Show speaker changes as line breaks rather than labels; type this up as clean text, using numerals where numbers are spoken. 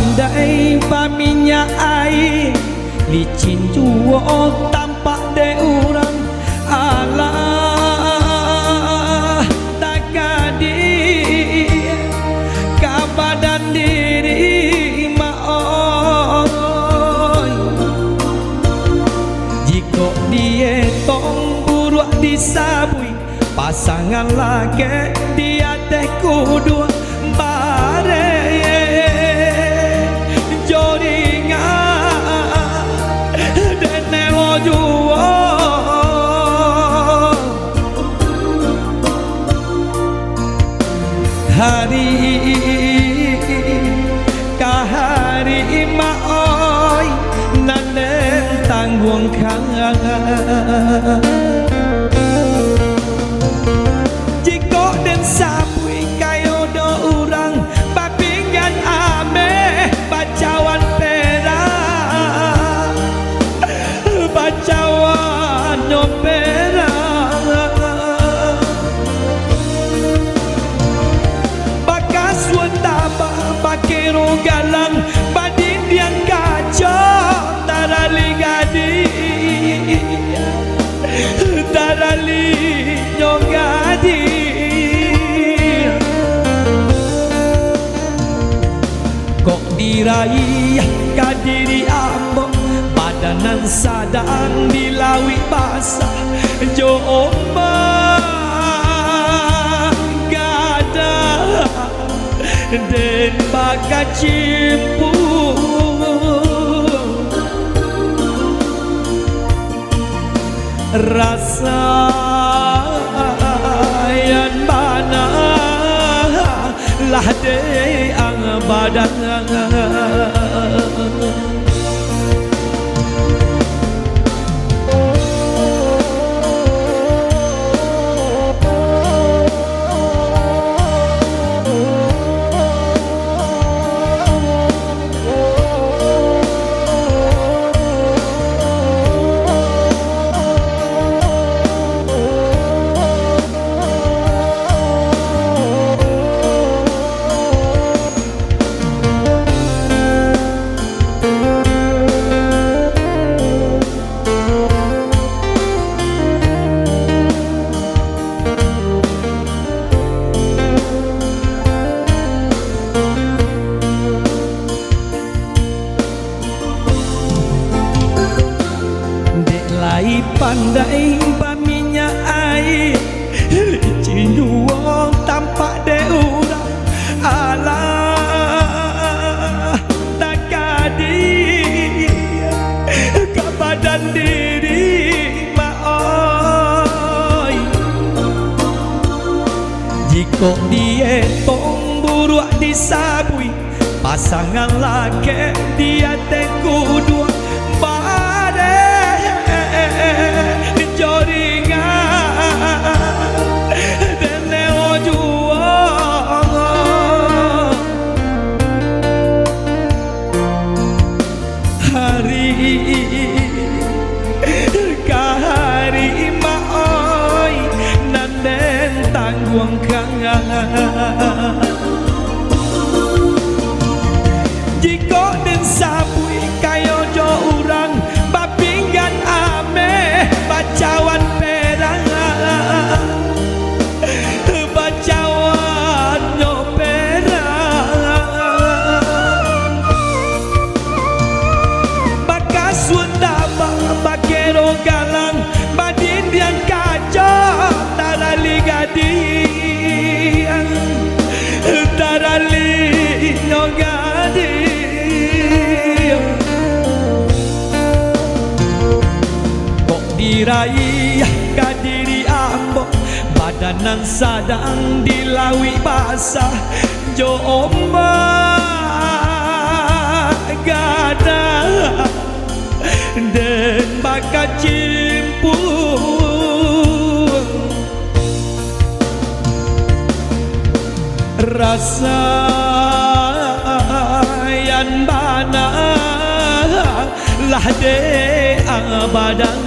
pandai paminya air licin juo tampak de urang alah tak kadi ka badan diri maoy jika dia tong buruak disabui pasangan lagi dia teh kudu bare hari kahari maoi nandeng tanggung kang jiko den sapui kayo do urang papinggan ame bacawan perak bacawan no perak bakero galang badin yang kacau tarali gadi tarali nyogadi kok diraih kadiri ambo badanan sadang dilawi basah jo den baka cimpu rasa yang bana lah de ang badan pandai paminya air licin juang tampak de urang alah tak kadi ke badan diri maoi jika dia tong buruak disabui pasangan laki dia teh kudu kahari maoi nanden tanggung kang jiko den sapui kayo jo urang papinggan ame bacawan perang bacawan no perang bakas wendama bakero galang badin yang kacau tarali gadi tarali nyogadi kok diraih kadiri ambo badanan sadang dilawi basah jo ombak gada den baka cimpu rasa yang bana lah de abadang